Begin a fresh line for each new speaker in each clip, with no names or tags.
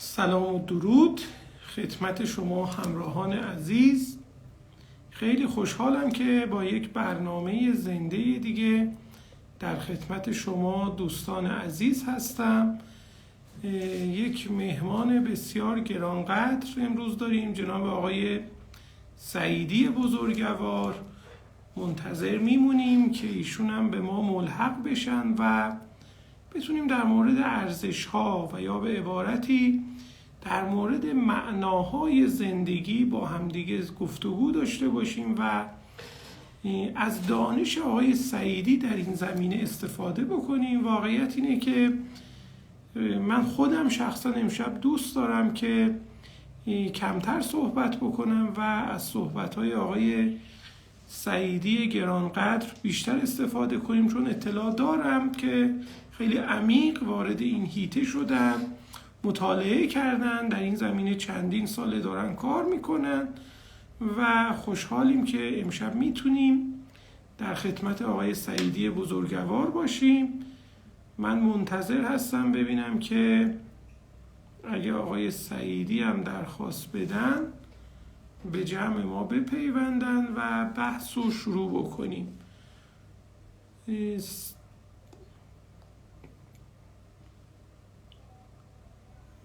سلام و درود خدمت شما همراهان عزیز. خیلی خوشحالم که با یک برنامه زنده دیگه در خدمت شما دوستان عزیز هستم. یک مهمان بسیار گرانقدر امروز داریم، جناب آقای سعیدی بزرگوار. منتظر میمونیم که ایشون هم به ما ملحق بشن و بتونیم در مورد ارزش‌ها و یا به عبارتی در مورد معناهای زندگی با همدیگه گفتگو داشته باشیم و از دانش آقای سعیدی در این زمینه استفاده بکنیم. واقعیت اینه که من خودم شخصا امشب دوست دارم که کمتر صحبت بکنم و از صحبت‌های آقای سعیدی گرانقدر بیشتر استفاده کنیم، چون اطلاع دارم که خیلی عمیق وارد این حیطه شدن، مطالعه کردن، در این زمینه چندین ساله دارن کار میکنن و خوشحالیم که امشب میتونیم در خدمت آقای سعیدی بزرگوار باشیم. من منتظر هستم ببینم که اگه آقای سعیدی هم درخواست بدن به جمع ما بپیوندن و بحث رو شروع بکنیم.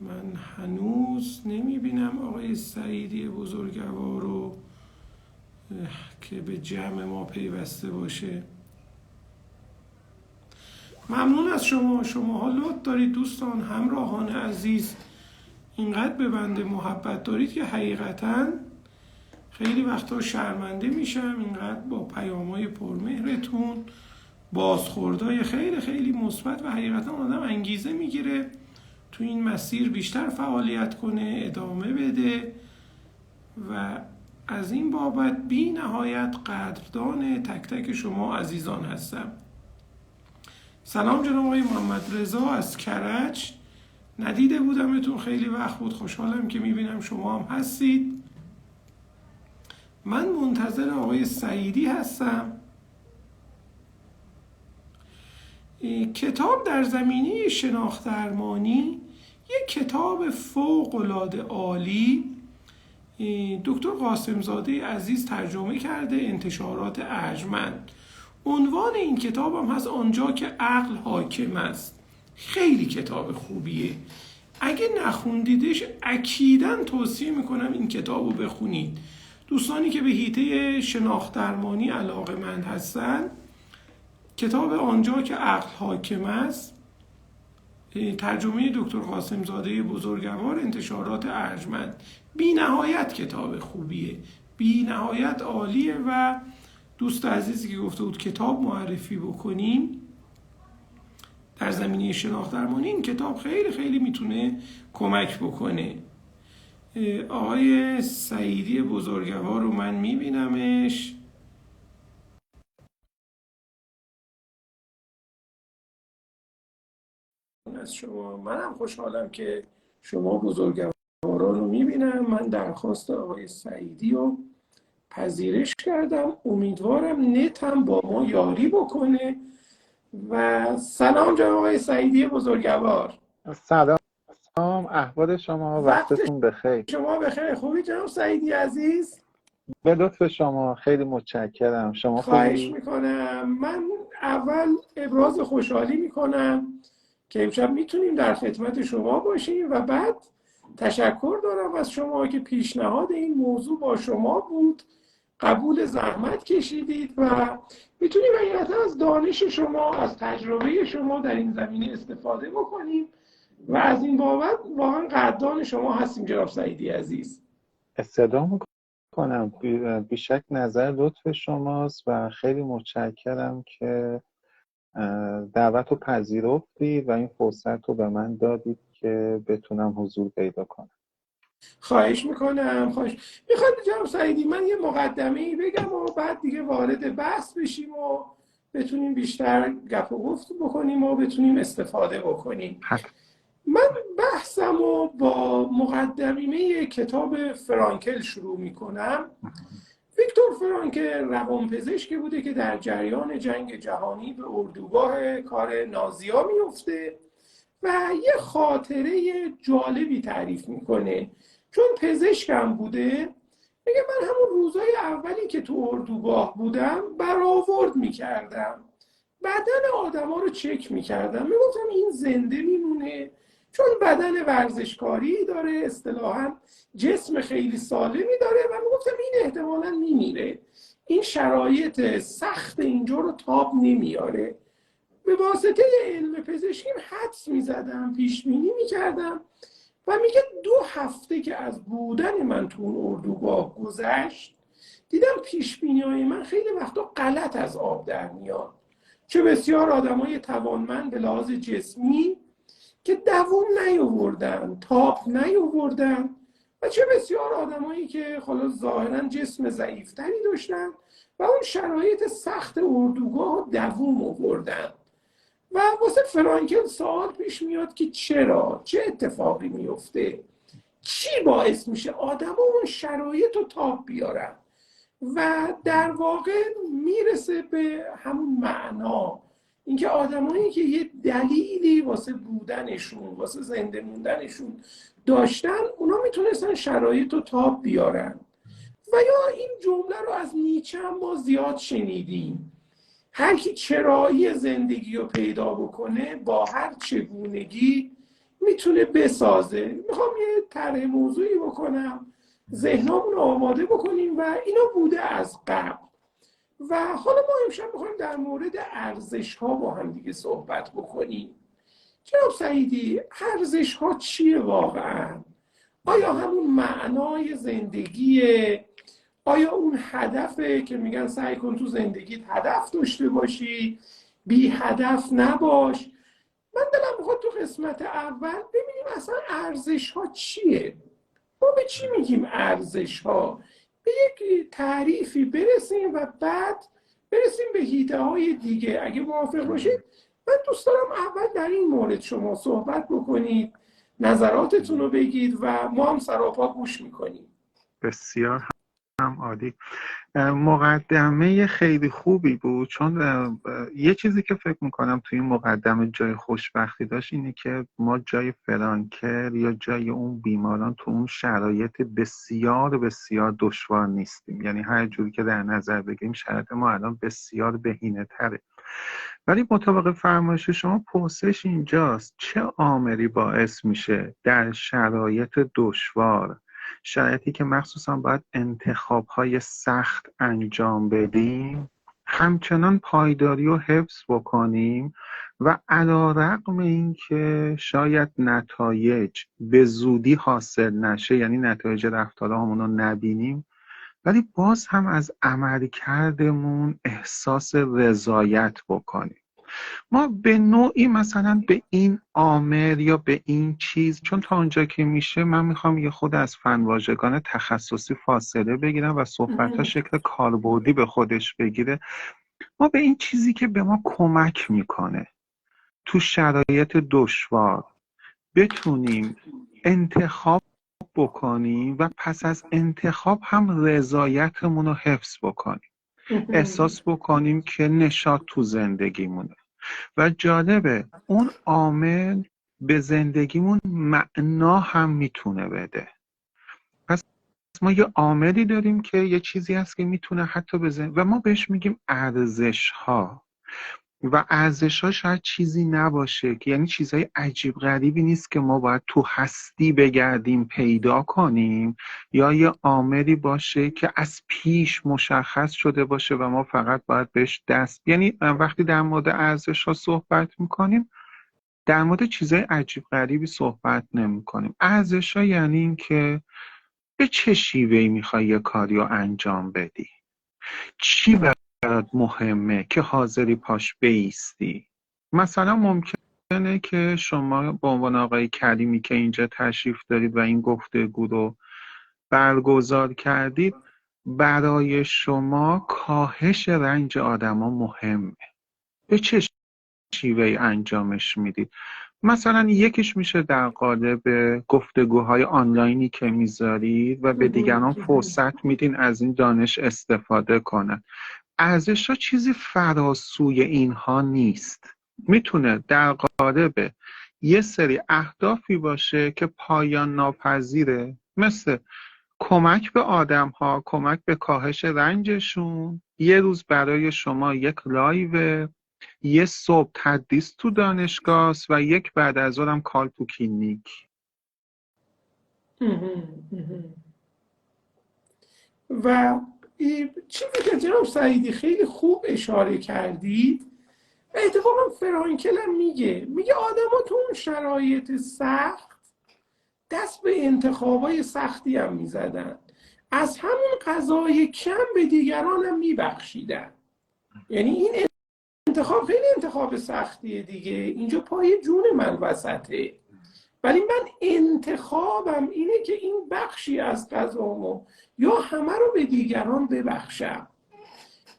من هنوز نمیبینم آقای سعیدی بزرگوار رو که به جمع ما پیوسته باشه. ممنون از شماها لطف دارید دوستان همراهان عزیز، اینقدر به بنده محبت دارید که حقیقتاً خیلی وقتا شرمنده میشم اینقدر با پیام‌های پرمهرتون، بازخوردهای خیلی خیلی مثبت و حقیقتا آدم انگیزه میگیره تو این مسیر بیشتر فعالیت کنه، ادامه بده و از این بابت بی نهایت قدردان تک تک شما عزیزان هستم. سلام جناب آقای محمد رضا از کرج، ندیده بودمتون خیلی وقت بود، خوشحالم که میبینم شما هم هستید. من منتظر آقای سعیدی هستم. کتاب در زمینه شناخت درمانی یک کتاب فوق‌العاده عالی دکتر قاسمزاده عزیز ترجمه کرده، انتشارات ارجمند. عنوان این کتاب هم هست آنجا که عقل حاکم است. خیلی کتاب خوبیه، اگه نخوندیدش اکیداً توصیه میکنم این کتاب رو بخونید. دوستانی که به حیطه شناخت درمانی علاقه‌مند هستن، کتاب آنجا که عقل حاکم است، ترجمه دکتر قاسمزاده بزرگوار، انتشارات ارجمند. بی نهایت کتاب خوبیه، بی نهایت عالیه و دوست عزیزی که گفته بود کتاب معرفی بکنیم در زمینه شناخت درمانی، این کتاب خیلی خیلی میتونه کمک بکنه. آقای سعیدی بزرگوار رو من میبینمش. از شما منم خوشحالم که شما بزرگواران رو میبینم. من درخواست آقای سعیدی رو پذیرش کردم، امیدوارم نتم با ما یاری بکنه. و سلام جناب آقای سعیدی بزرگوار.
سلام، احوال شما، وقتتون بخیر.
شما بخیر؟ خوبی جناب سعیدی عزیز؟
به لطف شما خیلی متشکرم. شما
خواهش میکنم. من اول ابراز خوشحالی میکنم که امشب میتونیم در خدمت شما باشیم و بعد تشکر دارم از شما که پیشنهاد این موضوع با شما بود، قبول زحمت کشیدید و میتونیم حقیقتا از دانش شما، از تجربه شما در این زمینه استفاده بکنیم و از این بابت واقعا قدردان شما هستیم جناب سعیدی عزیز.
استدعا میکنم، بیشک نظر لطف شماست و خیلی متشکرم که دعوت رو پذیرفتید و این فرصت رو به من دادید که بتونم حضور پیدا کنم.
خواهش میکنم. میخواد جناب سعیدی من یه مقدمه‌ای بگم و بعد دیگه وارد بحث بشیم و بتونیم بیشتر گپ و گفت بکنیم و بتونیم استفاده بکنیم. من بحثم رو با مقدمه کتاب فرانکل شروع میکنم. ویکتور فرانکل روانپزشکی بوده که در جریان جنگ جهانی به اردوگاه کار نازی‌ها میفته و یه خاطره جالبی تعریف میکنه. چون پزشکم بوده، میگه من همون روزای اولی که تو اردوگاه بودم برآورد میکردم، بدن آدما رو چک میکردم، میگفتم این زنده میمونه چون بدن ورزشکاری داره، اصطلاحاً جسم خیلی سالمی داره، و میگفتم این احتمالاً میمیره، این شرایط سخت اینجا رو تاب نمیاره. به واسطه علم پزشکیم حدس میزدم، پیش بینی میکردم، و میگه 2 هفته که از بودن من تو اون اردوگاه گذشت، دیدم پیش بینی های من خیلی وقتا غلط از آب در میاد. چه بسیار آدمای توانمند به لحاظ جسمی که دووم نیاوردن، تاپ نیاوردن، و چه بسیار آدمایی که خلاص ظاهرا جسم ضعیفتری داشتن و اون شرایط سخت اردوگاه دووم آوردن. و واسه فرانکل سوال پیش میاد که چرا؟ چه اتفاقی میفته؟ چی باعث میشه آدم اون شرایط رو تاب بیارن؟ و در واقع میرسه به همون معنا، اینکه آدمایی که یه دلیلی واسه بودنشون، واسه زنده موندنشون داشتن، اونا میتونستن شرایط رو تاب بیارن. و یا این جمله رو از نیچه هم ما زیاد شنیدیم: هر کی چرایی زندگی رو پیدا بکنه با هر چگونگی میتونه بسازه. میخوام یه طرح موضوعی بکنم، ذهنمون رو آماده بکنیم، و اینا بوده از قبل. و حالا ما امشب میخوایم در مورد ارزش ها با هم دیگه صحبت بکنیم. جناب سعیدی، ارزش ها چیه واقعا؟ آیا همون معنای زندگیه؟ آیا اون هدفه که میگن سعی کن تو زندگیت هدف داشته باشی، بی هدف نباش؟ من دلم میخواد تو قسمت اول ببینیم اصلا ارزش ها چیه؟ ما به چی میگیم ارزش ها؟ به یک تعریفی برسیم و بعد برسیم به حیطه های دیگه. اگه موافق باشید من دوست دارم اول در این مورد شما صحبت بکنید، نظراتتون رو بگید و ما هم سراپا گوش میکنیم.
بسیار هم عالی. مقدمه خیلی خوبی بود، چون یه چیزی که فکر میکنم توی این مقدمه جای خوشبختی داشت اینه که ما جای فرانکل یا جای اون بیماران تو اون شرایط بسیار بسیار دشوار نیستیم. یعنی هر جوری که در نظر بگیریم شرایط ما الان بسیار بهینه تره، ولی مطابق فرمایش شما پرسش اینجاست چه عاملی باعث میشه در شرایط دشوار، شرایطی که مخصوصا باید انتخاب‌های سخت انجام بدیم، همچنان پایداری رو حفظ بکنیم و علی‌رغم اینکه شاید نتایج به زودی حاصل نشه، یعنی نتایج رفتارهامون رو نبینیم، ولی باز هم از عملکردمون احساس رضایت بکنیم. ما به نوعی مثلا به این عامل یا به این چیز، چون تا اونجا که میشه من میخوام یه خود از فنواژگان تخصصی فاصله بگیرم و صحبت‌ها شکل کاربردی به خودش بگیره. ما به این چیزی که به ما کمک میکنه تو شرایط دشوار بتونیم انتخاب بکنیم و پس از انتخاب هم رضایتمون رو حفظ بکنیم، احساس بکنیم که نشاط تو زندگیمونه. و جالبه اون عامل به زندگیمون معنا هم میتونه بده. پس ما یه عاملی داریم که یه چیزی هست که میتونه حتی و ما بهش میگیم ارزش ها. و ارزش ها شاید چیزی نباشه که، یعنی چیزهای عجیب غریبی نیست که ما باید تو هستی بگردیم پیدا کنیم، یا یه عاملی باشه که از پیش مشخص شده باشه و ما فقط باید بهش یعنی وقتی در مورد ارزش ها صحبت میکنیم در مورد چیزهای عجیب غریبی صحبت نمی کنیم. ارزش ها یعنی این که به چه شیوهی میخوای یه کاری رو انجام بدی، چی برات مهمه که حاضری پاش بایستی. مثلا ممکنه که شما به عنوان آقای کریمی که اینجا تشریف دارید و این گفتگو رو برگزار کردید، برای شما کاهش رنج آدما مهمه. به چه شیوهی انجامش میدید؟ مثلا یکیش میشه در قالب گفتگوهای آنلاینی که میذارید و به دیگران فرصت میدین از این دانش استفاده کنن. ارزش ها چیزی فراسوی اینها نیست. میتونه در قالب یه سری اهدافی باشه که پایان ناپذیره، مثل کمک به آدم ها، کمک به کاهش رنجشون. یه روز برای شما یک لایو، یه صبح تدریس تو دانشگاه و یک بعد از ظهرم کال تو کلینیک.
و چیزی که جناب سعیدی خیلی خوب اشاره کردید و اتفاقا فرانکل هم میگه آدم ها تو اون شرایط سخت دست به انتخابای سختی هم میزدن، از همون قضای کم به دیگران هم میبخشیدن. یعنی این انتخاب خیلی انتخاب سختیه دیگه، اینجا پای جون من وسطه، ولی من انتخابم اینه که این بخشی از قضامو یا همه رو به دیگران ببخشم.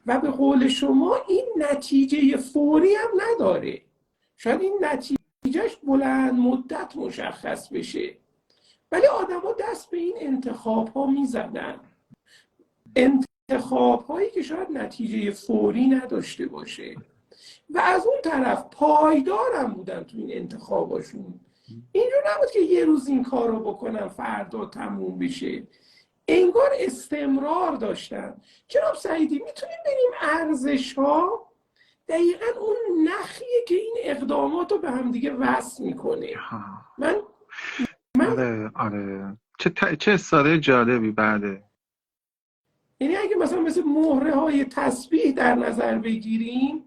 و به قول شما این نتیجه فوری هم نداره، شاید این نتیجهش بلند مدت مشخص بشه، ولی آدم ها دست به این انتخاب ها میزدن، انتخاب هایی که شاید نتیجه فوری نداشته باشه و از اون طرف پایدارم بودن تو این انتخاباشون. اینجور نبود که یه روز این کار رو بکنم فردا تموم بشه، انگار استمرار داشتن. جناب سعیدی میتونیم بریم ارزش ها دقیقا اون نخیه که این اقدامات رو به هم دیگه وصل میکنه. من
آره چه استاره جالبی. بعده
یعنی اگه مثل مهره های تسبیح در نظر بگیریم،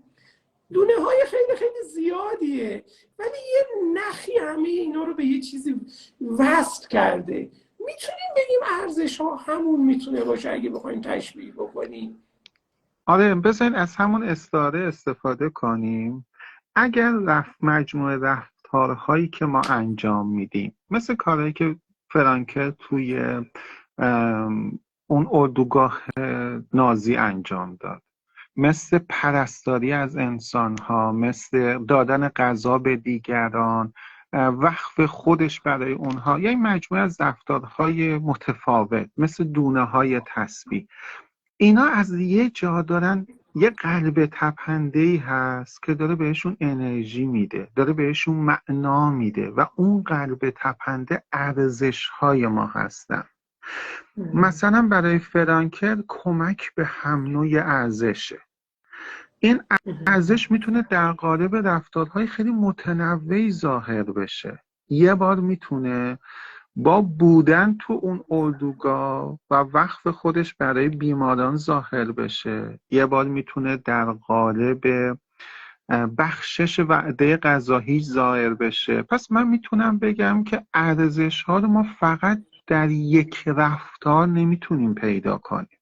دونه های خیلی خیلی زیادیه، ولی یه نخی همه اینا رو به یه چیزی وصل کرده. میتونیم بگیم ارزش ها همون میتونه باشه اگه بخوایم تشبیه بکنیم.
آره بذارین از همون استعاره استفاده کنیم. اگر مجموعه رفتارهایی که ما انجام میدیم، مثل کارهایی که فرانکل توی اون اردوگاه نازی انجام داد، مثل پرستاری از انسانها، مثل دادن غذا به دیگران، وقف خودش برای اونها، یعنی مجموعه از رفتارهای متفاوت مثل دونه های تسبیح، اینا از یه جا دارن یه قلب تپنده‌ای هست که داره بهشون انرژی میده، داره بهشون معنا میده و اون قلب تپنده ارزش‌های ما هستن. مثلا برای فرانکل کمک به هم نوع ارزشه. این ارزش میتونه در قالب رفتارهای خیلی متنوعی ظاهر بشه. یه بار میتونه با بودن تو اون اردوگاه و وقف خودش برای بیماران ظاهر بشه. یه بار میتونه در قالب بخشش وعده غذایی ظاهر بشه. پس من میتونم بگم که ارزش ها رو ما فقط در یک رفتار نمیتونیم پیدا کنیم.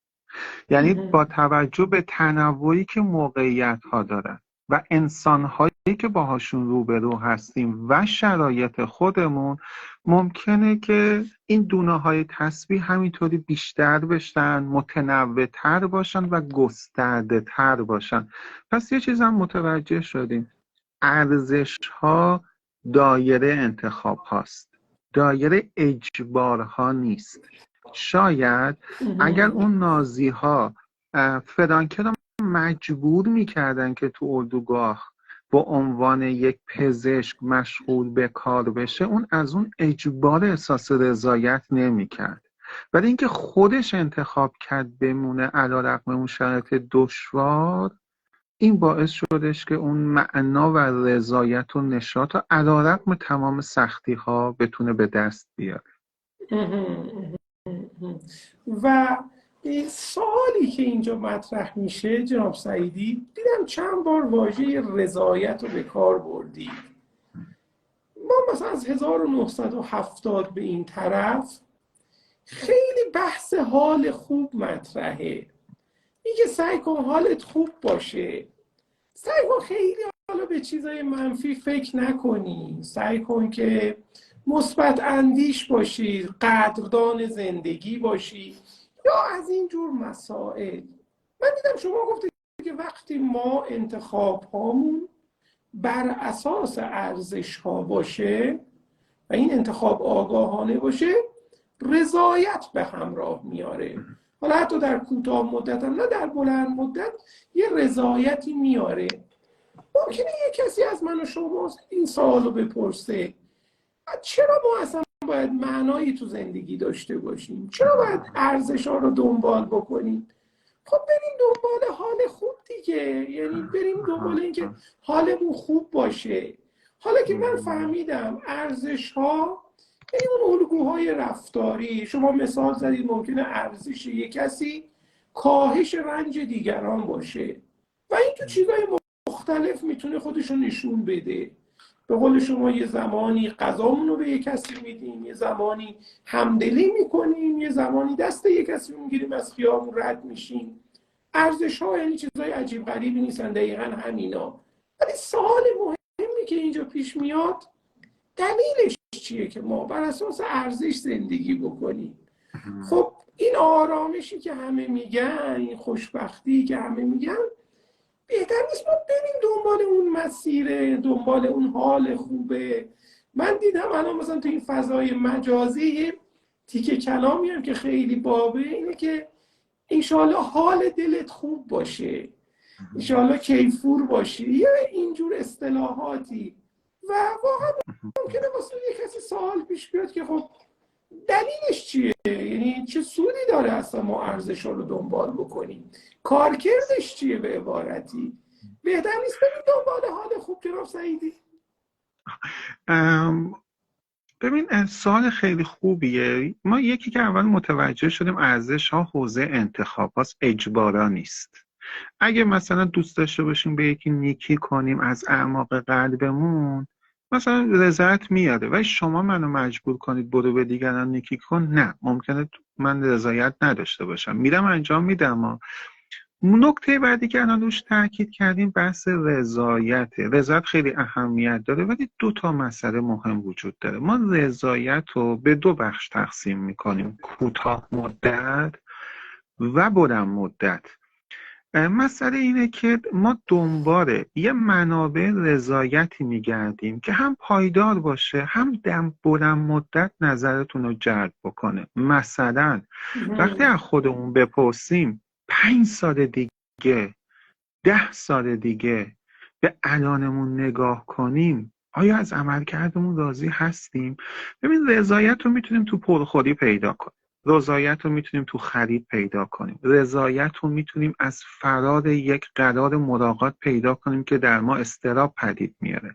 یعنی با توجه به تنوعی که موقعیت ها دارن و انسان هایی که باهاشون روبرو هستیم و شرایط خودمون، ممکنه که این دونه های تسبیح همینطوری بیشتر بشن، متنوع تر باشن و گسترده تر باشن. پس یه چیز هم متوجه شدیم، ارزش ها دایره انتخاب هاست، دایره اجبار ها نیست. شاید اگر اون نازی ها فرانکل رو مجبور میکردن که تو اردوگاه با عنوان یک پزشک مشغول به کار بشه، اون از اون اجبار احساس رضایت نمیکرد، ولی اینکه خودش انتخاب کرد بمونه علیرغم اون شرایط دشوار، این باعث شدش که اون معنا و رضایت و نشاط و علیرغم تمام سختی ها بتونه به دست بیاره.
و سوالی که اینجا مطرح میشه جناب سعیدی، دیدم چند بار واژه رضایت رو به کار بردید. ما مثلا از 1970 به این طرف خیلی بحث حال خوب مطرحه. میگه سعی کن حالت خوب باشه، سعی کن خیلی حالا به چیزای منفی فکر نکنی، سعی کن که مثبت اندیش باشی، قدردان زندگی باشی، یا از این جور مسائل. من دیدم شما گفتید که وقتی ما انتخاب هامون بر اساس ارزش ها باشه و این انتخاب آگاهانه باشه، رضایت به همراه میاره. حالا حتی در کوتاه مدت هم نه در بلند مدت یه رضایتی میاره. ممکنه یک کسی از من و شما این سوالو بپرسه چرا ما اصلا باید معنایی تو زندگی داشته باشیم؟ چرا باید ارزش‌ها رو دنبال بکنیم؟ خب بریم دنبال حال خوب دیگه، یعنی بریم دنبال اینکه حالمون خوب باشه. حالا که من فهمیدم ارزش‌ها یعنی اون الگوهای رفتاری، شما مثال زدید ممکنه ارزش یک کسی کاهش رنج دیگران باشه و این تو چیزای مختلف میتونه خودشو نشون بده. به قول شما یه زمانی غذامون رو به یک کسی میدیم، یه زمانی همدلی میکنیم، یه زمانی دست یک کسی میگیریم از خیابون رد میشیم. ارزش ها یعنی چیزای عجیب غریبی نیستن، دقیقا همینا. ولی سوال مهمی که اینجا پیش میاد دلیلش چیه که ما بر اساس ارزش زندگی بکنیم؟ خب این آرامشی که همه میگن، این خوشبختی که همه میگن، بهتر نیست ما بریم دنبال اون مسیره، دنبال اون حال خوبه؟ من دیدم الان مثلا تو این فضای مجازی یه تیکه کلامی هم که خیلی بابه اینه که انشالله حال دلت خوب باشه، انشالله کیفور باشی، یا اینجور اصطلاحاتی. و واقعا ممکنه واسه یه کسی سوال پیش بیاد که خب دلیلش چیه؟ یعنی چه سودی داره اصلا ما ارزش‌ها رو دنبال بکنیم؟ کارکردش چیه؟ به عبارتی بهتر نیست بریم دنبال حال خوب؟ جناب سعیدی
ببین سوال خیلی خوبیه. ما یکی که اول متوجه شدیم ارزش ها حوزه انتخاب هاست، اجبارا نیست. اگه مثلا دوست داشته باشیم به یکی نیکی کنیم از اعماق قلبمون، مثلا رضایت میاده. ولی شما منو مجبور کنید برو به دیگران نیکی کن، نه، ممکنه من رضایت نداشته باشم، میرم انجام میدم. نکته بعدی که الان روش تاکید کردیم بحث رضایته. رضایت خیلی اهمیت داره، ولی 2 مسئله مهم وجود داره. ما رضایت رو به 2 بخش تقسیم میکنیم، کوتاه مدت و بلند مدت. مسئله اینه که ما دنبال یه منابع رضایتی میگردیم که هم پایدار باشه، هم در بلند مدت نظرتون رو جلب بکنه. مثلا وقتی از خودمون بپرسیم 5 سال دیگه، 10 سال دیگه به الانمون نگاه کنیم، آیا از عملکردمون راضی هستیم؟ ببین رضایت رو میتونیم تو پرخوری پیدا کنیم، رضایت رو میتونیم تو خرید پیدا کنیم، رضایت رو میتونیم از فرار یک قرار ملاقات پیدا کنیم که در ما اضطراب پدید میاره.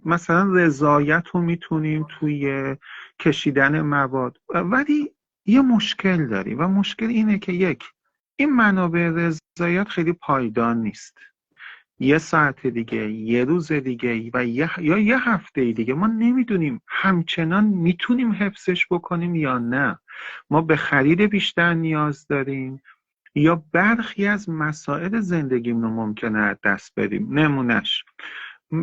مثلا رضایت رو میتونیم توی کشیدن مواد. ولی یه مشکل داری و مشکل اینه که این منابع رضایت خیلی پایدار نیست. 1 ساعت دیگه، 1 روز دیگه و یا 1 هفته دیگه ما نمیدونیم همچنان میتونیم حفظش بکنیم یا نه. ما به خرید بیشتر نیاز داریم یا برخی از مسائل زندگیمون رو ممکنه از دست بدیم. نمونش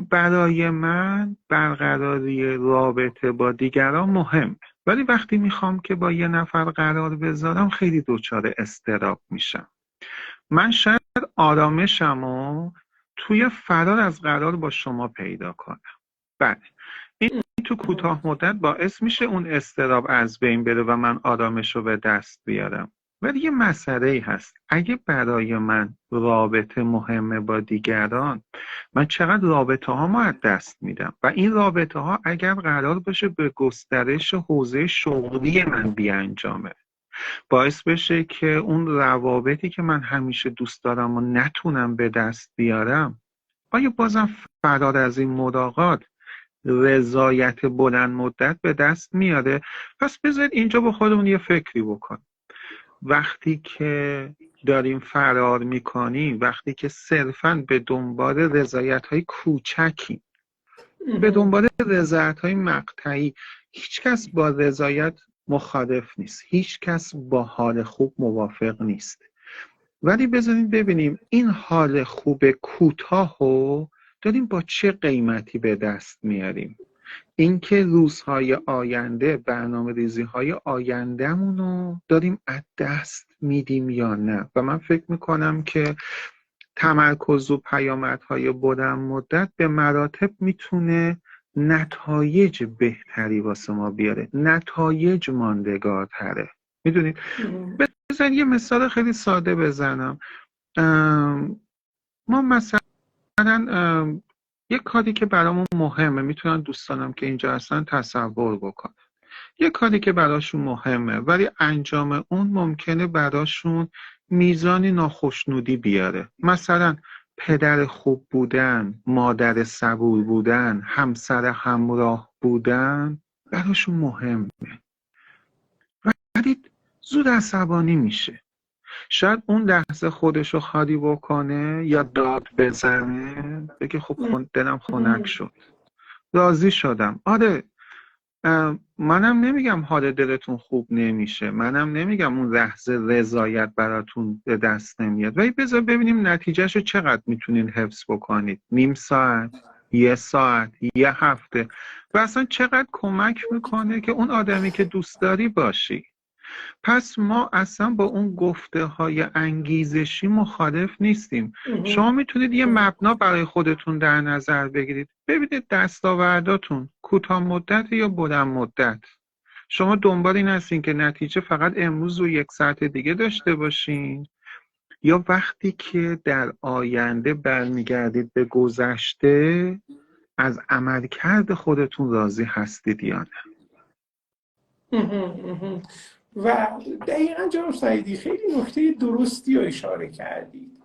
برای من برقراری رابطه با دیگران مهم، ولی وقتی میخوام که با یه نفر قرار بذارم خیلی دچار اضطراب میشم. من شاید آرامشمو توی فرار از قرار با شما پیدا کنم. بله، این تو کوتاه مدت باعث میشه اون اضطراب از بین بره و من آرامش رو به دست بیارم. ولی یه مسئله هست، اگه برای من رابطه مهمه با دیگران، من چقدر رابطه ها از دست میدم و این رابطه ها اگر قرار باشه به گسترش حوزه شغلی من بیانجامه، باعث بشه که اون روابطی که من همیشه دوست دارم و نتونم به دست بیارم، آیا بازم فرار از این ملاقات رضایت بلند مدت به دست میاره؟ پس بذارید اینجا با خودمون یه فکری بکنیم. وقتی که داریم فرار میکنیم، وقتی که صرفاً به دنبال رضایت‌های کوچکی، به دنبال رضایت‌های مقطعی، هیچ کس با رضایت مخالف نیست، هیچ کس با حال خوب موافق نیست. ولی بذارید ببینیم این حال خوب کوتاه رو داریم با چه قیمتی به دست میاریم. اینکه روزهای آینده، برنامه‌ریزی‌های آینده‌مون رو داریم از دست میدیم یا نه. و من فکر میکنم که تمرکز و پیامدهای بلند مدت به مراتب میتونه نتایج بهتری واسه ما بیاره، نتایج ماندگارتره. میدونید، بزن یه مثال خیلی ساده بزنم. ما مثلا یک کاری که برامون مهمه، میتونن دوستانم که اینجا هستن تصور بکنن، یک کاری که براشون مهمه ولی انجام اون ممکنه براشون میزانی ناخشنودی بیاره. مثلا پدر خوب بودن، مادر صبور بودن، همسر همراه بودن براشون مهمه ولی زود عصبانی میشه. شاید اون لحظه خودشو خالی بکنه یا داد بزنه، بگه خب دلم خنک شد، راضی شدم. آره، منم نمیگم حال دلتون خوب نمیشه، منم نمیگم اون لحظه رضایت براتون به دست نمیاد، ولی بذار ببینیم نتیجهشو چقدر میتونین حفظ بکنید. نیم ساعت، 1 ساعت، 1 هفته، و اصلا چقدر کمک میکنه که اون آدمی که دوست داری باشی. پس ما اصلا با اون گفته های انگیزشی مخالف نیستیم. شما میتونید یه مبنا برای خودتون در نظر بگیرید، ببینید دستاورداتون کوتاه مدت یا بلند مدت. شما دنبال این هستین که نتیجه فقط امروز و 1 ساعت دیگه داشته باشین، یا وقتی که در آینده برمیگردید به گذشته از عملکرد خودتون راضی هستید یا نه؟
و دقیقا جناب سعیدی خیلی نکته درستی رو اشاره کردید.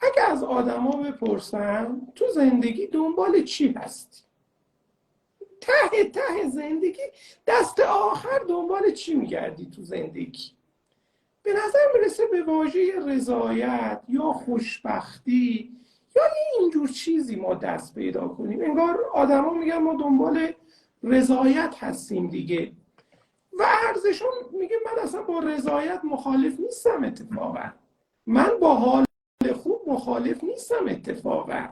اگه از آدما بپرسم تو زندگی دنبال چی هستی؟ ته زندگی دست آخر دنبال چی میگردی تو زندگی؟ به نظر میرسه به واژه رضایت یا خوشبختی یا اینجور چیزی ما دست پیدا کنیم. انگار آدما میگن ما دنبال رضایت هستیم دیگه، و ارزشون میگه من اصلا با رضایت مخالف نیستم. اتفاقا من با حال خوب مخالف نیستم. اتفاقا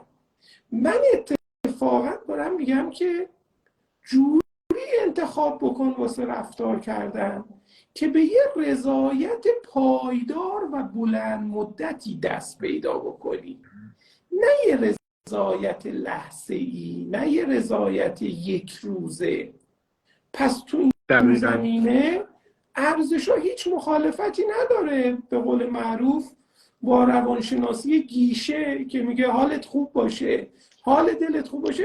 من اتفاقا دارم میگم که جوری انتخاب بکن واسه رفتار کردن که به یه رضایت پایدار و بلند مدتی دست پیدا بکنی، نه یه رضایت لحظه‌ای، نه یه رضایت 1 روزه. پس تو این زمینه ارزش‌ها هیچ مخالفتی نداره. به قول معروف با روانشناسی گیشه که میگه حالت خوب باشه، حال دلت خوب باشه،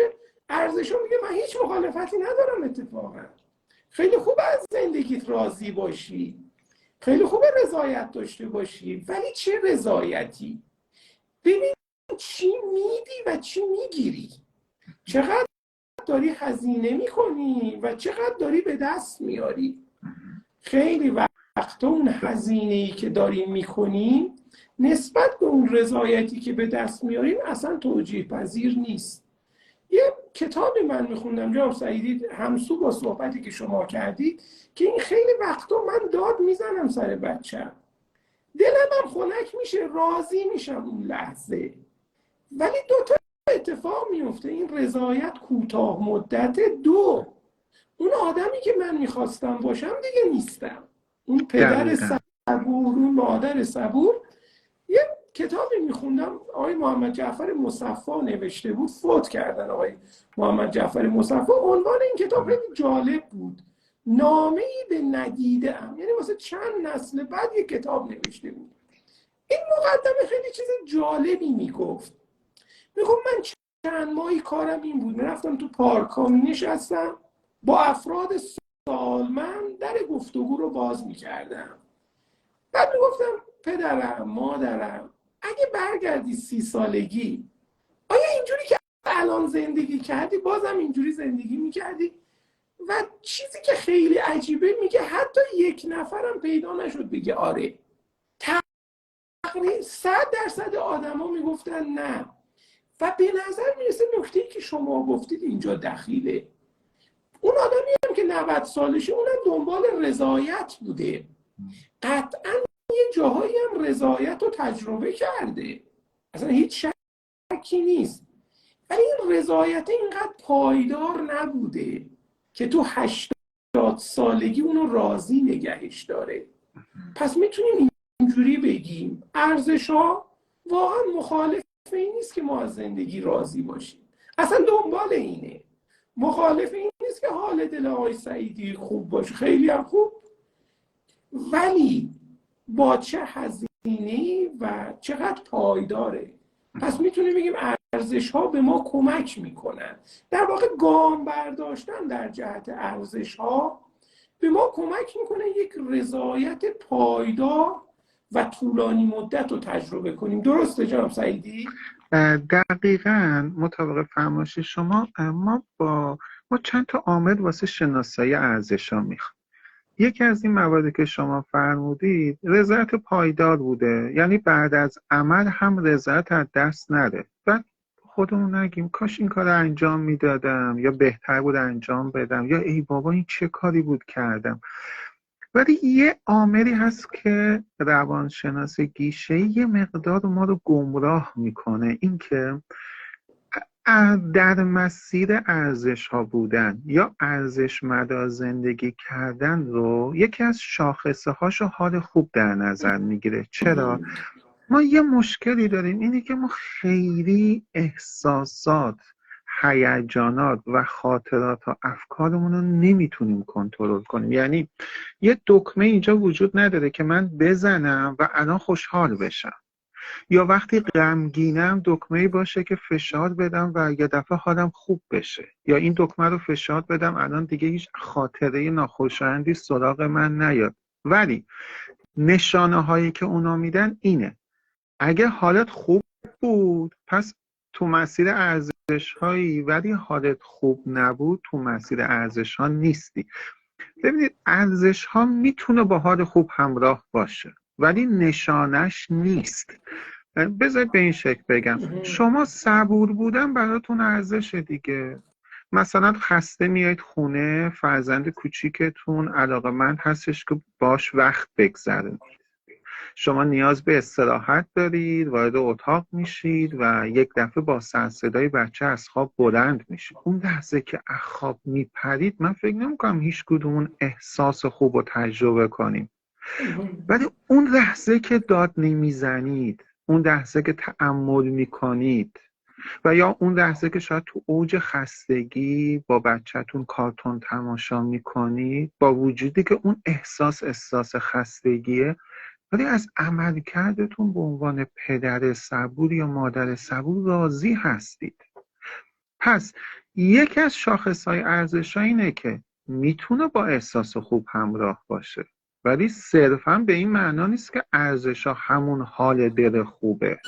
ارزش‌ها میگه من هیچ مخالفتی ندارم. اتفاقا خیلی خوب از زندگیت راضی باشی، خیلی خوب رضایت داشته باشی، ولی چه رضایتی؟ ببین چی میدی و چی میگیری، چقدر داری هزینه میکنی و چقدر داری به دست میاری. خیلی وقتا اون هزینه‌ای که داریم میکنیم نسبت به اون رضایتی که به دست میاریم اصلا توجیه پذیر نیست. یه کتابی من میخوندم جناب سعیدی، همسو با صحبتی که شما کردید، که این خیلی وقتا من داد میزنم سر بچه‌م، دلم هم خنک میشه، راضی میشم اون لحظه، ولی 2 تا اتفاق میفته. این رضایت کوتاه مدت، 2 اون آدمی که من میخواستم باشم دیگه نیستم. اون پدر صبور، اون مادر صبور. یه کتابی میخوندم آقای محمد جعفر مصفی نوشته بود، فوت کردن آقای محمد جعفر مصفی. عنوان این کتاب خیلی جالب بود، نامه‌ای به ندیده‌ام، یعنی واسه چند نسل بعد یه کتاب نوشته بود. این مقدمه خیلی چیز جالبی میگفت. من چند ماهی کارم این بود، میرفتم تو پارک‌ها مینشستم با افراد سالمند در گفتگو رو باز میکردم. بعد میگفتم پدرم، مادرم، اگه برگردی 30 سالگی، آیا اینجوری که الان زندگی کردی بازم اینجوری زندگی میکردی؟ و چیزی که خیلی عجیبه میگه حتی 1 نفرم پیدا نشد بگه آره. تقریبا 100% آدما میگفتن نه. و به نظر میرسه نکته‌ای که شما گفتید اینجا دخیله. اون آدمی هم که 90 سالشه اونم دنبال رضایت بوده، قطعاً یه جاهایی هم رضایت رو تجربه کرده، اصلا هیچ شکی نیست، ولی این رضایت اینقدر پایدار نبوده که تو 80 سالگی اونو راضی نگهش داره. پس میتونیم اینجوری بگیم ارزش‌ها واقعا مخالف این نیست که ما از زندگی راضی باشیم، اصلا دنبال اینه. مخالف این نیست که حال دل آقای سعیدی خوب باشه، خیلی هم خوب، ولی با چه هزینه‌ای و چقدر پایداره. پس میتونیم بگیم ارزش ها به ما کمک میکنن. در واقع گام برداشتن در جهت ارزش ها به ما کمک میکنه یک رضایت پایدار و طولانی مدت رو تجربه کنیم. درسته جناب سعیدی؟
دقیقاً مطابق فرمایش شما. ما چند تا عامل واسه شناسایی ارزش‌ها میخوام. یکی از این مواردی که شما فرمودید رضایت پایدار بوده، یعنی بعد از عمل هم رضایت از دست نره. بعد خودمون نگیم کاش این کار انجام میدادم، یا بهتر بود انجام بدم، یا ای بابا این چه کاری بود کردم. ولی یه عاملی هست که روانشناس گیشه‌ای یه مقدار ما رو گمراه میکنه، این که در مسیر ارزش ها بودن یا ارزش مدار زندگی کردن رو یکی از شاخصه هاشو حال خوب در نظر میگیره. چرا؟ ما یه مشکلی داریم، اینه که ما خیلی احساسات، هیجانات و خاطرات و افکارمون رو نمیتونیم کنترل کنیم. یعنی یه دکمه اینجا وجود نداره که من بزنم و الان خوشحال بشم، یا وقتی غمگینم دکمه‌ای باشه که فشار بدم و یه دفعه حالم خوب بشه، یا این دکمه رو فشار بدم الان دیگه هیچ خاطره ناخوشایندی سراغ من نیاد. ولی نشانه هایی که اونا میدن اینه: اگه حالت خوب بود پس تو مسیر ارزش هایی، ولی حالت خوب نبود تو مسیر ارزش ها نیستی. ببینید ارزش ها میتونه با حال خوب همراه باشه ولی نشانش نیست. بذارید به این شکل بگم، شما صبور بودن براتون ارزشه دیگه. مثلا خسته میایید خونه، فرزند کوچیکتون علاقه‌مند هستش که باش وقت بگذرونید، شما نیاز به استراحت دارید، وارد اتاق میشید و یک دفعه با سر صدای بچه از خواب بلند میشید. اون لحظه که از خواب میپرید من فکر نمی‌کنم هیچ کدومون احساس خوب رو تجربه کنیم. ولی اون لحظه که داد نمیزنید، اون لحظه که تأمل میکنید، و یا اون لحظه که شاید تو اوج خستگی با بچه‌تون کارتون تماشا میکنید، با وجودی که اون احساس خستگیه، ولی از عملکردتون به عنوان پدر صبور یا مادر صبور راضی هستید. پس یکی از شاخصهای ارزش‌ها اینه که میتونه با احساس خوب همراه باشه، ولی صرفاً به این معنا نیست که ارزش‌ها همون حال دل خوبه.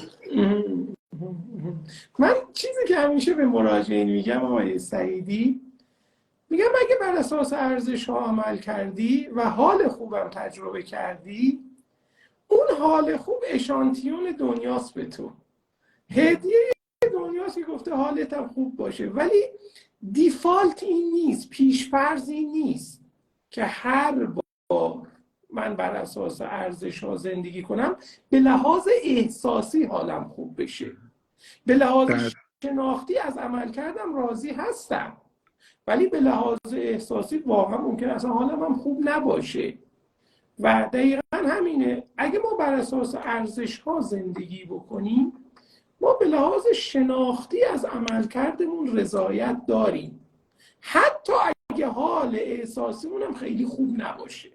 من چیزی که همیشه به مراجعین میگم آقای سعیدی، میگم اگه بر اساس ارزش ها عمل کردی و حال خوبم تجربه کردی، اون حال خوب اشانتیون دنیاست به تو، هدیه دنیاست که گفته حالتم خوب باشه. ولی دیفالت این نیست، پیشفرض این نیست که هر بار من بر اساس ارزش ها زندگی کنم به لحاظ احساسی حالم خوب بشه. به لحاظ شناختی از عمل کردم راضی هستم، ولی به لحاظ احساسی واقعا ممکن اصلا حالم هم خوب نباشه. و دقیقا همینه، اگه ما بر اساس ارزش ها زندگی بکنیم ما به لحاظ شناختی از عملکردمون رضایت داریم، حتی اگه حال احساسیمون هم خیلی خوب نباشه،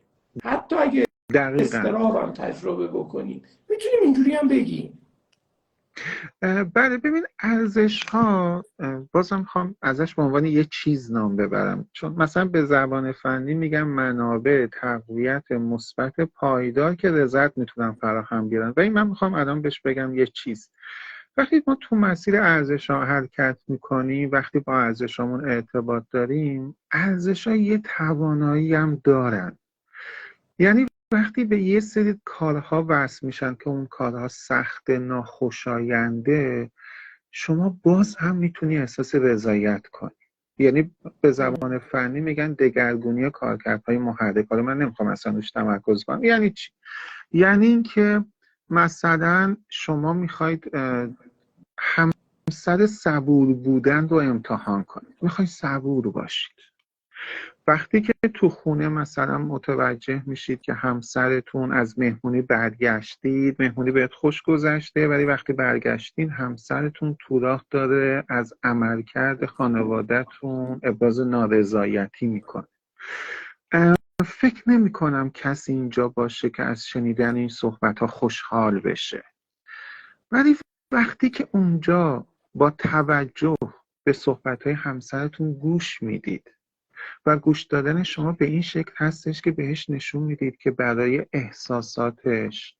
حتی اگه اضطراب هم تجربه بکنیم، میتونیم اینجوری هم بگیم.
بله، ببین ارزش ها بازم میخوام ازش به عنوان یه چیز نام ببرم، چون مثلا به زبان فنی میگم منابع تقویت مثبت پایدار که رضایت میتونن فراهم بیارن، ولی من میخوام الان بهش بگم یه چیز. وقتی ما تو مسیر ارزش ها حرکت میکنیم، وقتی با ارزش هامون ارتباط داریم، ارزش ها یه توانایی هم دارن. یعنی وقتی به یه سری کارها وصل میشن که اون کارها سخت، ناخوشاینده، شما باز هم میتونی احساس رضایت کنی. یعنی به زبان فنی میگن دگرگونی کارکردهای محرک. حالا من نمیخوام اصلا روش تمرکز کنم. یعنی چی؟ یعنی این که مثلا شما میخواید همسر صبور بودن رو امتحان کنید، میخواید صبور باشید. وقتی که تو خونه مثلا متوجه میشید که همسرتون از مهمونی برگشتید، مهمونی بهت خوش گذشته، ولی وقتی برگشتین همسرتون تو راه داره از عملکرد خانواده‌تون ابراز نارضایتی میکنه. فکر نمی کنم کسی اینجا باشه که از شنیدن این صحبت ها خوشحال بشه. ولی وقتی که اونجا با توجه به صحبت‌های همسرتون گوش میدید و گوش دادن شما به این شکل هستش که بهش نشون میدید که برای احساساتش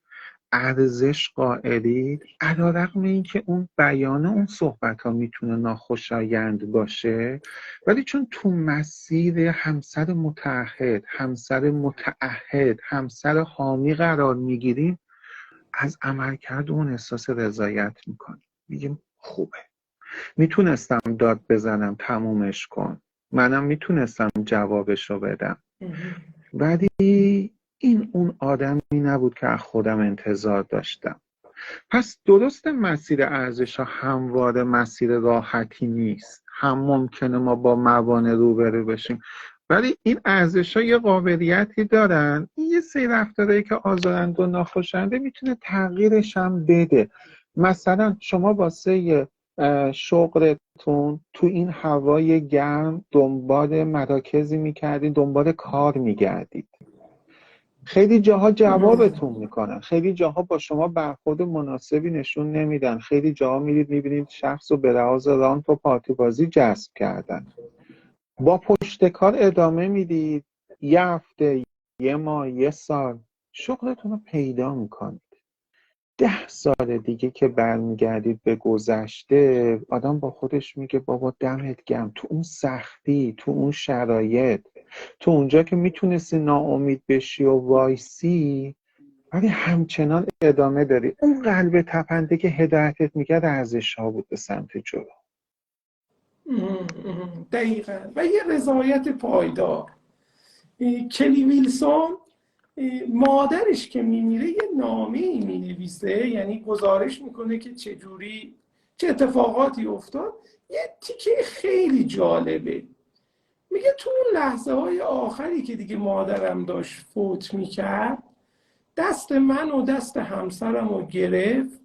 ارزش قائلید، علیرغم اینکه اون بیان اون صحبت ها میتونه ناخوشایند باشه، ولی چون تو مسیر همسر متعهد، همسر متعهد، همسر حامی قرار میگیریم، از عملکرد اون احساس رضایت میکنیم، میگیم خوبه، میتونستم داد بزنم تمومش کن، منم میتونستم جوابش رو بدم، ولی این اون آدمی نبود که از خودم انتظار داشتم. پس درست مسیر ارزش ها همواره مسیر راحتی نیست، هم ممکنه ما با موانع روبرو بشیم، ولی این ارزش ها یه قابلیتی دارن، این یه سری رفتارهایی که آزارند و ناخوشنده میتونه تغییرش هم بده. مثلا شما واسه شغلتون تو این هوای گرم دنبال مراکزی میکردید، دنبال کار میگردید، خیلی جاها جوابتون میکنن، خیلی جاها با شما برخورد مناسبی نشون نمیدن، خیلی جاها میبینید شخص رو به لحاظ رانت و پارتی بازی جذب کردن، با پشت کار ادامه میدید، یه هفته، یه ماه، یه سال شغلتون رو پیدا میکنید. 10 سال دیگه که برمیگردید به گذشته، آدم با خودش میگه بابا دمت گرم، تو اون سختی، تو اون شرایط، تو اونجا که میتونستی ناامید بشی و وایسی، ولی همچنان ادامه داری. اون قلب تپنده که هدایتت میکرد ارزش ها بود به سمت جلو.
دقیقا. و یه رضایت پایدار. کلی ویلسون مادرش که میمیره یه نامه‌ای مینویسه، یعنی گزارش میکنه که چه اتفاقاتی افتاد. یه تیکه خیلی جالبه، میگه تو اون لحظه های آخری که دیگه مادرم داشت فوت میکرد، دست من و دست همسرم رو گرفت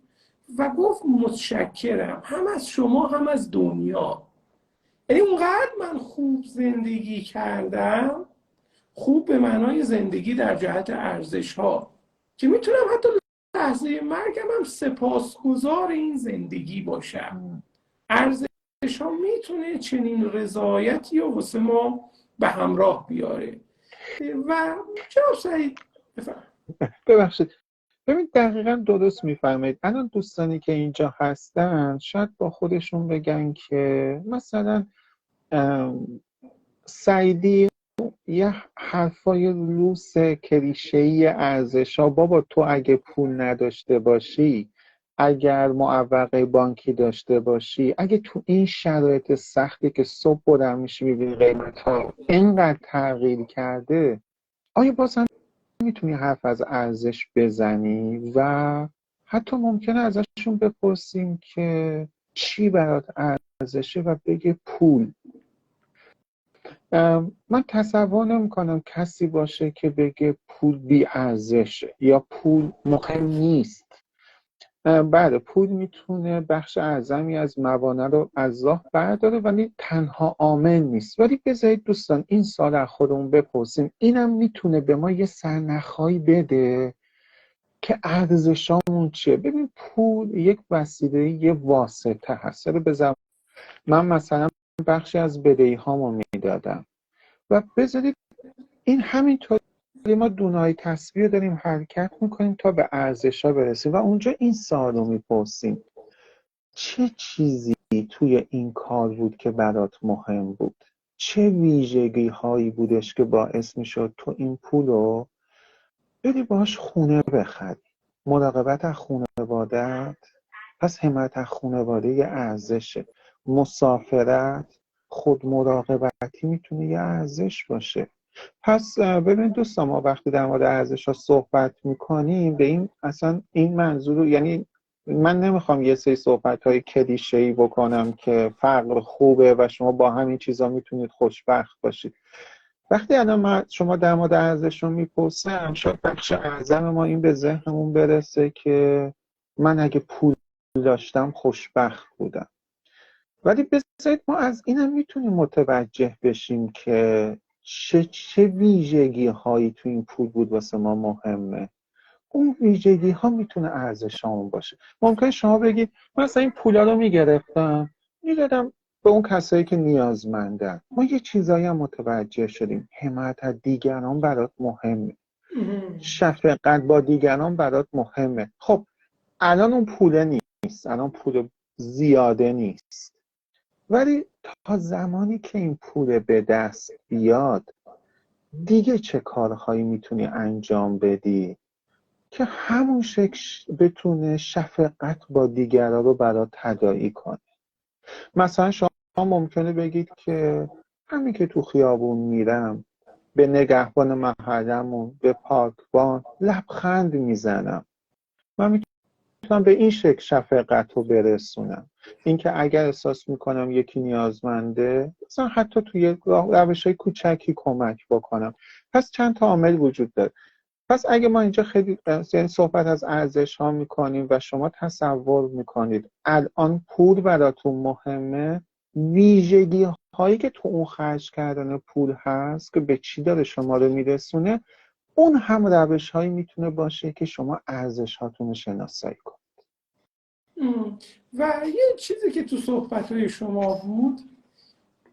و گفت متشکرم، هم از شما هم از دنیا. یعنی اونقدر من خوب زندگی کردم، خوب به معنای زندگی در جهت ارزش ها، که میتونم حتی لحظه مرگم هم سپاسگزار این زندگی باشم. ارزش ها میتونه چنین رضایتی و واسه ما به همراه بیاره. و جناب سعید بفرمایید.
ببخشید، ببین دقیقا درست میفرمایید. الان دوستانی که اینجا هستن شاید با خودشون بگن که مثلا سعیدی یه حرفای لوس کلیشه‌ای ارزش‌ها، بابا تو اگه پول نداشته باشی، اگر معوقه بانکی داشته باشی، اگه تو این شرایط سختی که صبح بلند میشی میبینی قیمت‌ها اینقدر تغییر کرده، آیا باز هم میتونی حرف از ارزش بزنی؟ و حتی ممکنه ازشون بپرسیم که چی برات ارزشه و بگه پول. من تصور نمی‌کنم کسی باشه که بگه پول بی ارزشه یا پول مهم نیست. بله، پول میتونه بخش اعظمی از موانع رو از راه برداره ولی تنها عامل نیست. ولی بذارید دوستان این سال از خودمون بپرسیم، اینم میتونه به ما یه سرنخایی بده که ارزشامون چیه. ببین پول یک وسیله، یه واسطه هست. من مثلا بخشی از بدهی هامو میدادم و بذارید این همینطوری ما دونای تصویر داریم حرکت میکنیم تا به ارزش ها برسیم و اونجا این سوال رو میپرسیم چه چیزی توی این کار بود که برات مهم بود؟ چه ویژگی هایی بودش که باعث میشد تو این پول رو بری باش خونه بخری؟ مراقبت از خانواده‌ات، پس حمایت از خانواده یه ارزشه. مسافرت، خود مراقبتی میتونه یه ارزش باشه. پس ببین دوستان، ما وقتی در مورد ارزش ها صحبت میکنیم به این اصلا این منظور رو، یعنی من نمیخوام یه سری صحبت های کلیشه‌ای بکنم که فقر خوبه و شما با همین چیزا میتونید خوشبخت باشید. وقتی الان شما در مورد ارزش رو میپرسم، شاید بخش اعظم ما این به ذهنمون برسه که من اگه پول داشتم خوشبخت بودم. ولی بذارید ما از اینم میتونیم متوجه بشیم که چه ویژگی هایی تو این پول بود واسه ما مهمه. اون ویژگی ها میتونه ارزش همون باشه. ممکن شما بگید مثلا این پولا رو میگرفتم میدادم به اون کسایی که نیازمندن. ما یه چیزایی هم متوجه شدیم، حمایت از دیگران برات مهمه، شفقت با دیگران برات مهمه. خب الان اون پوله نیست، الان پول زیاده نیست، ولی تا زمانی که این پول به دست بیاد دیگه چه کارهایی میتونی انجام بدی که همون شکل بتونه شفقت با دیگران رو برات تداعی کنه. مثلا شما ممکنه بگید که همین که تو خیابون میرم به نگهبان محلمون، به پارکبان لبخند میزنم. من میتونم به این شکل شفقت رو برسونم. اینکه اگر احساس میکنم یکی نیازمنده مثلا حتی توی روش‌های کوچکی کمک بکنم. پس چند تا عامل وجود داره. پس اگه ما اینجا خیلی یعنی صحبت از ارزش ها میکنیم و شما تصور میکنید الان پول براتون مهمه، ویژگی هایی که تو اون خرج کردن پول هست که به چی داره شما رو میرسونه، اون هم روش هایی میتونه باشه که شما ارزش هاتون رو شناسایی کنید.
و یه چیزی که تو صحبت‌های شما بود،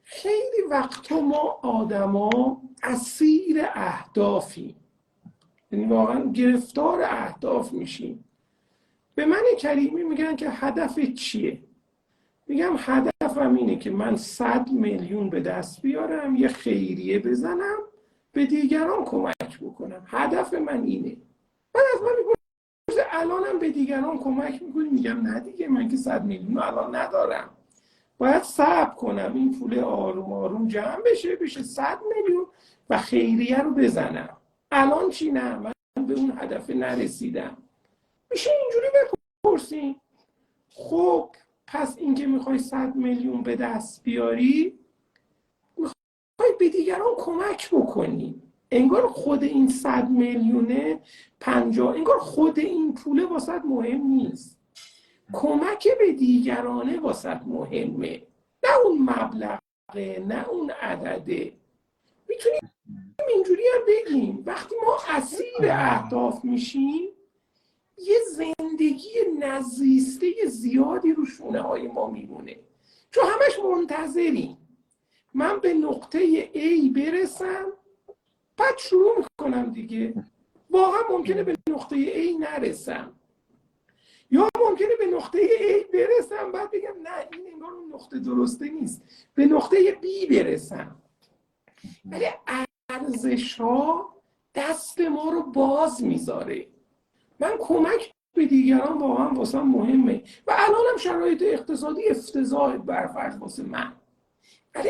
خیلی وقتا ما آدما اسیر اهدافیم، یعنی واقعا گرفتار اهداف میشیم. به من کریمی میگن که هدف چیه؟ میگم هدفم اینه که من 100 میلیون به دست بیارم، یه خیریه بزنم، به دیگران کمک بکنم. هدف من اینه. بعد از من میگم الانم به دیگران کمک میکنی؟ میگم نه دیگه، من که 100 میلیون الان ندارم، باید صبر کنم این پول آروم آروم جمع بشه 100 میلیون و خیریه رو بزنم. الان چی؟ نه من به اون هدف نرسیدم. میشه اینجوری بپرسیم خب پس این که میخوای 100 میلیون به دست بیاری، میخوای به دیگران کمک بکنی، انگار خود این 100 میلیونه 50، انگار خود این پوله واسط مهم نیست، کمک به دیگرانه واسط مهمه، نه اون مبلغه، نه اون عدده. میتونیم اینجوری هم بگیم وقتی ما اسیر اهداف میشیم یه زندگی نزیسته زیادی رو شونه های ما میمونه، چون همش منتظریم من به نقطه A برسم بعد شروع میکنم دیگه. واقعا ممکنه به نقطه A نرسم، یا ممکنه به نقطه A برسم بعد بگم نه این انگار اون نقطه درسته نیست، به نقطه B برسم. ولی ارزش ها دست ما رو باز میذاره. من کمک به دیگران واقعا واسه مهمه و الان هم شرایط اقتصادی افتضاح برفرض واسه من، ولی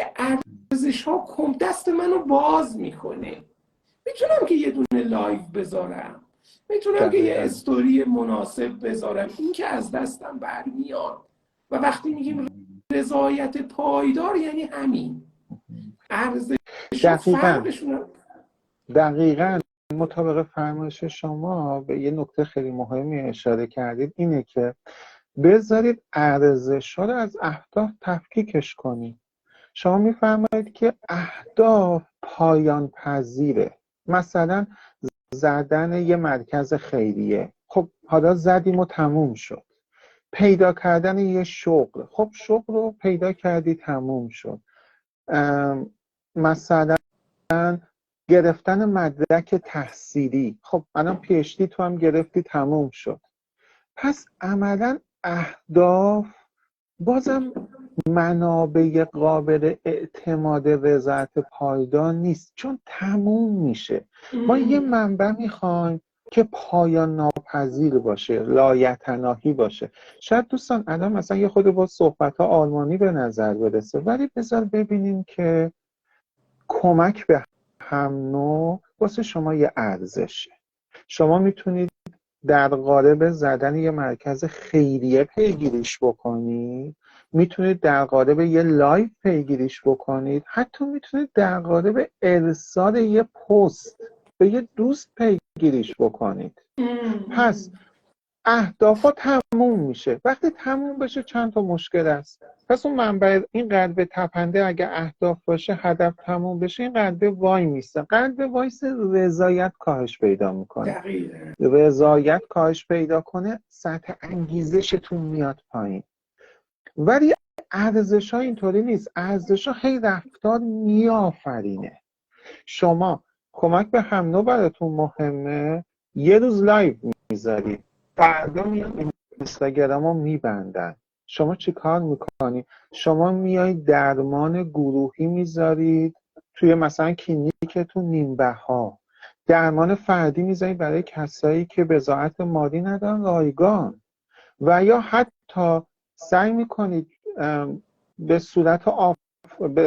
ارزش ها دست منو باز میکنه. میتونم که یه دونه لایو بذارم، میتونم که یه استوری مناسب بذارم، این که از دستم برمیاد. و وقتی میگیم رضایت پایدار یعنی همین ارزش ها فرقشون.
دقیقاً مطابق فرمایش شما به یه نکته خیلی مهمی اشاره کردید، اینه که بذارید ارزش ها رو از اهداف تفکیکش کنید. شما میفرمایید که اهداف پایان پذیره، مثلا زدن یه مرکز خیریه، خب حالا زدیم و تموم شد. پیدا کردن یه شغل، خب شغل رو پیدا کردی تموم شد. مثلا گرفتن مدرک تحصیلی، خب الان PhD تو هم گرفتی تموم شد. پس عملا اهداف بازم منابع قابل اعتماد رضایت پایدار نیست، چون تموم میشه. ما یه منبع میخوایم که پایان ناپذیر باشه، لایتناهی باشه. شاید دوستان الان مثلا یه خود با صحبت ها آلمانی به نظر برسه، ولی بذار ببینیم که کمک به هم نوع واسه شما یه ارزشه. شما میتونید در قالب زدن یه مرکز خیریه پیگیریش بکنید، میتونید در قالب یه لایو پیگیریش بکنید، حتی میتونید در قالب ارسال یه پست به یه دوست پیگیریش بکنید. پس اهدافا تموم میشه. وقتی تموم بشه چند تا مشکل هست. پس اون منبع این قلب تپنده اگه اهداف باشه، هدف تموم بشه، این قلب وای میسته. قلب وایس رضایت کاهش پیدا میکنه.
دقیقاً.
رضایت کاهش پیدا کنه، سطح انگیزشتون میاد پایین. ولی ارزش ها اینطوری نیست. ارزش ها هی رفتار میآفرینه. شما کمک به هم نوع براتون مهمه، یه روز لایو میذارید، فردا میان اینستاگرام رو میبندن. شما چی کار میکنی؟ شما میای درمان گروهی میذارید توی مثلا کلینیکتون نیمبها، درمان فردی میذارید برای کسایی که بضاعت مالی ندارن رایگان، و یا حتی سعی میکنید به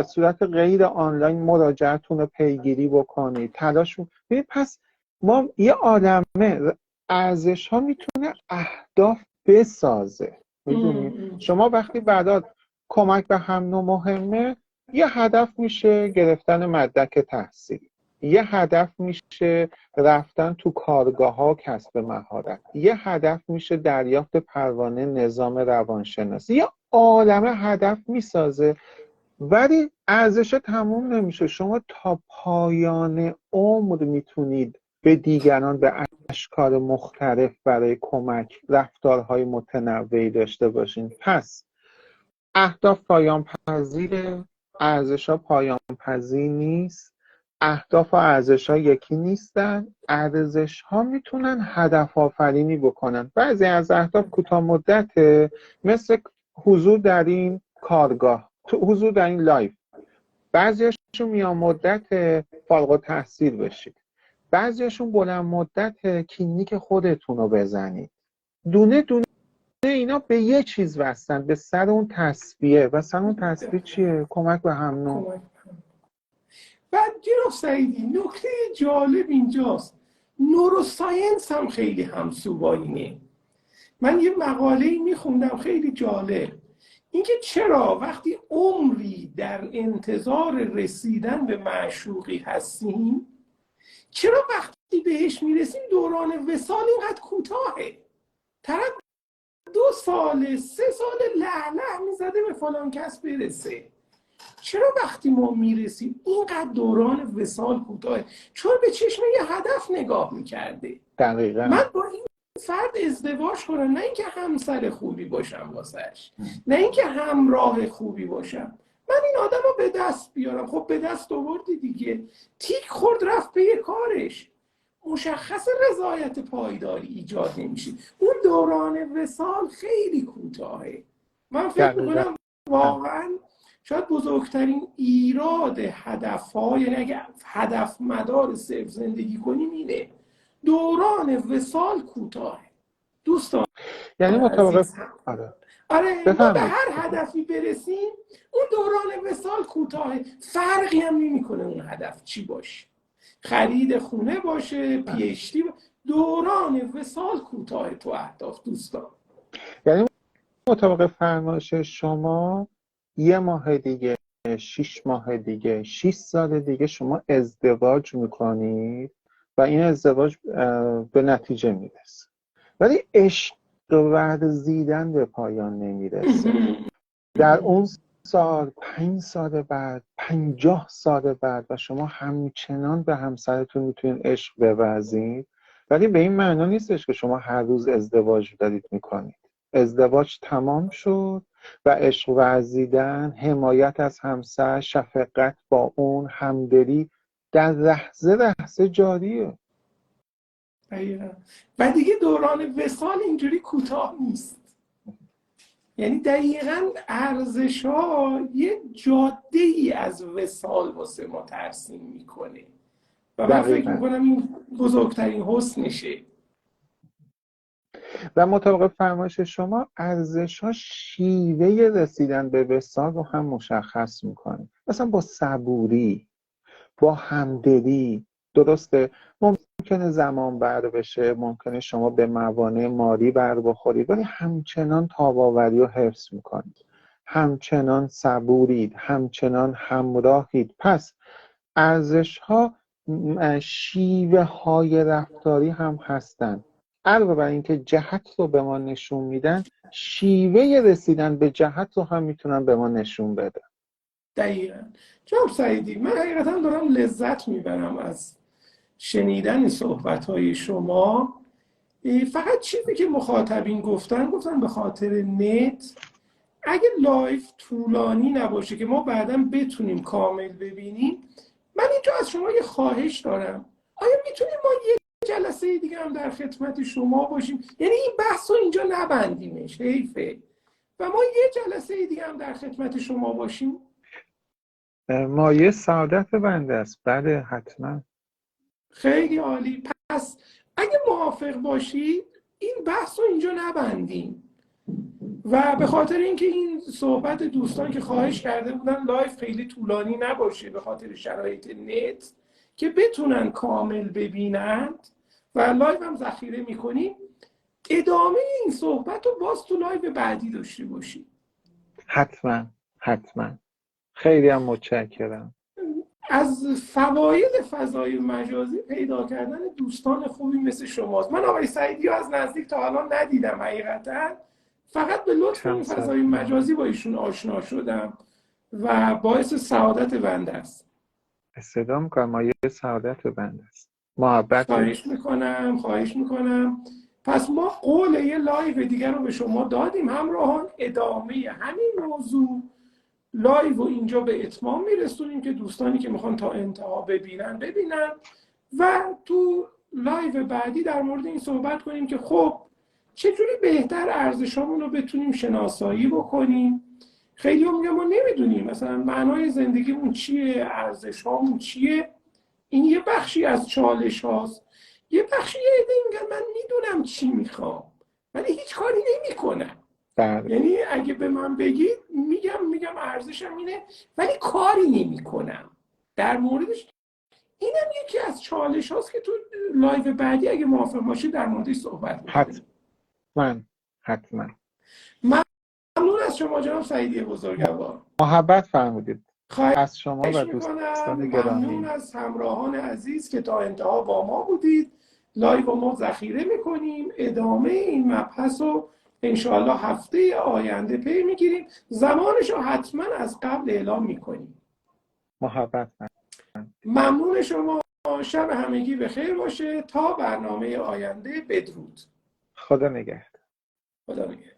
صورت غیر آنلاین مراجعتون رو پیگیری بکنید، تلاش ببینید. پس ما یه عالمه ارزش ها میتونه اهداف بسازه. میدونید شما وقتی بعدا کمک به هم نوع مهمه، یه هدف میشه گرفتن مدرک تحصیل، یه هدف میشه رفتن تو کارگاه ها و کسب مهارت، یه هدف میشه دریافت پروانه نظام روانشناسی، یه عالمه هدف میسازه. ولی ارزش تموم نمیشه. شما تا پایان عمر میتونید به دیگران به اشکال مختلف برای کمک رفتارهای متنوعی داشته باشین. پس اهداف پایان پذیره، ارزش ها پایان پذیر نیست. اهداف و ارزش ها یکی نیستن. ارزش ها میتونن هدف آفرینی بکنن. بعضی از اهداف کوتاه مدته، مثل حضور در این کارگاه، حضور در این لایف. بعضیاشون میان مدت فارغ التحصیل بشید، بعضیاشون بلند مدت کلینیک خودتون رو بزنید. دونه دونه اینا به یه چیز وستن، به سر اون تصفیه. و سر اون تصفیه چیه؟ کمک به هم نوع.
بعد جناب سعیدی، نکته جالب اینجاست، نوروساینس هم خیلی همسو با اینه. من یه مقاله‌ای میخوندم خیلی جالب، اینکه چرا وقتی عمری در انتظار رسیدن به معشوقی هستیم، چرا وقتی بهش میرسیم دوران وصال اینقدر کوتاهه؟ طرف 2 سال 3 سال لهله میزده به فلان کس برسه. چرا وقتی ما میرسیم اینقدر دوران وصال کوتاهه؟ چون به چشم یه هدف نگاه میکرده.
دقیقاً
من با این فرد ازدواج کنم، نه اینکه همسر خوبی باشم واسش، نه اینکه همراه خوبی باشم، من این آدم رو به دست بیارم. خب به دست آوردی دیگه، تیک خورد رفت به یه کارش، مشخص رضایت پایداری ایجاد نمیشه. اون دوران وصال خیلی کوتاهه. من فکر میکنم واقعا شاید بزرگترین ایراد هدف‌ها، یعنی اگه هدف مدار صرف زندگی کنیم، اینه دوران وصال کوتاهه. دوستان
یعنی مطابق
آره ما به هر هدفی برسیم اون دوران وصال کوتاهه. فرقی هم نمی‌کنه اون هدف چی باشه، خرید خونه باشه، پی اچ دی باشه، دوران وصال کوتاهه تو اهداف. دوستان
یعنی مطابق فرمایش شما 1 ماه دیگه، 6 ماه دیگه، 6 سال دیگه شما ازدواج میکنید و این ازدواج به نتیجه میرسه، ولی عشق ورزیدن به پایان نمیرسه. در اون سال، 5 سال بعد، 50 سال بعد، و شما همچنان به همسرتون میتونید عشق بورزید، ولی به این معنا نیستش که شما هر روز ازدواج دارید میکنید. ازدواج تمام شد و عشق ورزیدن، حمایت از همسر، شفقت با اون، همدلی در لحظه جاریه.
و دیگه دوران وصال اینجوری کوتاه نیست. یعنی دقیقاً ارزش‌ها یه جاده‌ای از وصال واسه ما ترسیم میکنه و من فکر میکنم این بزرگترین حسنشه.
و مطابق فرمایش شما ارزش‌ها شیوه رسیدن به وصال رو هم مشخص میکنه. مثلا با صبوری، با همدلی. درسته ممکنه زمان بر بشه، ممکنه شما به موانع مالی بر بخورید، ولی همچنان تاب‌آوری رو حفظ میکنید، همچنان صبورید، همچنان همراهید. پس ارزش‌ها شیوه های رفتاری هم هستن. علاوه بر اینکه جهت رو به ما نشون میدن، شیوه رسیدن به جهت رو هم میتونن به ما نشون بدن.
دقیقاً. جناب سعیدی، من حقیقتا دارم لذت میبرم از شنیدن صحبت‌های شما. فقط چیزی که مخاطبین گفتن به خاطر نت، اگه لایف طولانی نباشه که ما بعداً بتونیم کامل ببینیم، من اینجا از شما یه خواهش دارم. آیا میتونیم ما یه جلسه دیگه هم در خدمت شما باشیم؟ یعنی این بحث رو اینجا نبندیمش، حیفه، و ما یه جلسه دیگه هم در خدمت شما باشیم.
مایه سعادت بنده است. بله حتما.
خیلی عالی. پس اگه موافق باشید این بحث رو اینجا نبندیم، و به خاطر اینکه این صحبت دوستان که خواهش کرده بودن لایف خیلی طولانی نباشه به خاطر شرایط نت، که بتونن کامل ببینند و لایو هم ذخیره میکنیم، ادامه این صحبت رو باز تو لایو بعدی داشته باشیم.
حتما حتما. خیلی هم متشکرم.
از فواید فضای مجازی پیدا کردن دوستان خوبی مثل شماست. من آقای سعیدی از نزدیک تا الان ندیدم حقیقتا، فقط به لطف این فضای مجازی با ایشون آشنا شدم و باعث سعادت بنده است.
صدا میکنم مایه سعادت بنده است. محبت.
خواهش میکنم. پس ما قول یه لایو دیگر رو به شما دادیم همراهان. ادامه همین موضوع لایو و اینجا به اتمام میرسونیم که دوستانی که میخوان تا انتها ببینن و تو لایو بعدی در مورد این صحبت کنیم که خب چجوری بهتر ارزشامون رو بتونیم شناسایی بکنیم. خیلی هم میگن ما نمیدونیم مثلا معنای زندگیمون چیه، ارزشامون چیه. این یه بخشی از چالش هاست. یه بخشی یه عده میگن من میدونم چی میخوام ولی هیچ کاری نمیکنم. یعنی اگه به من بگید میگم ارزشم اینه ولی کاری نمیکنم. در موردش اینم یکی از چالش هاست که تو لایو بعدی اگه موافق باشید در موردش صحبت می‌کنیم.
حتما.
ممنون از شما جناب سعیدی بزرگوار.
محبت فرمودید. از شما و
خواهش
دوستان
می‌کنم.
گرامی.
ممنون از همراهان عزیز که تا انتها با ما بودید. لایو ما ذخیره میکنیم. ادامه این مبحث رو انشاءالله هفته آینده پی میگیریم. زمانش رو حتما از قبل اعلام میکنیم.
محبت.
ممنون شما. شب همگی بخیر باشه. تا برنامه آینده، بدرود.
خدا نگهدار.
خدا نگهدار.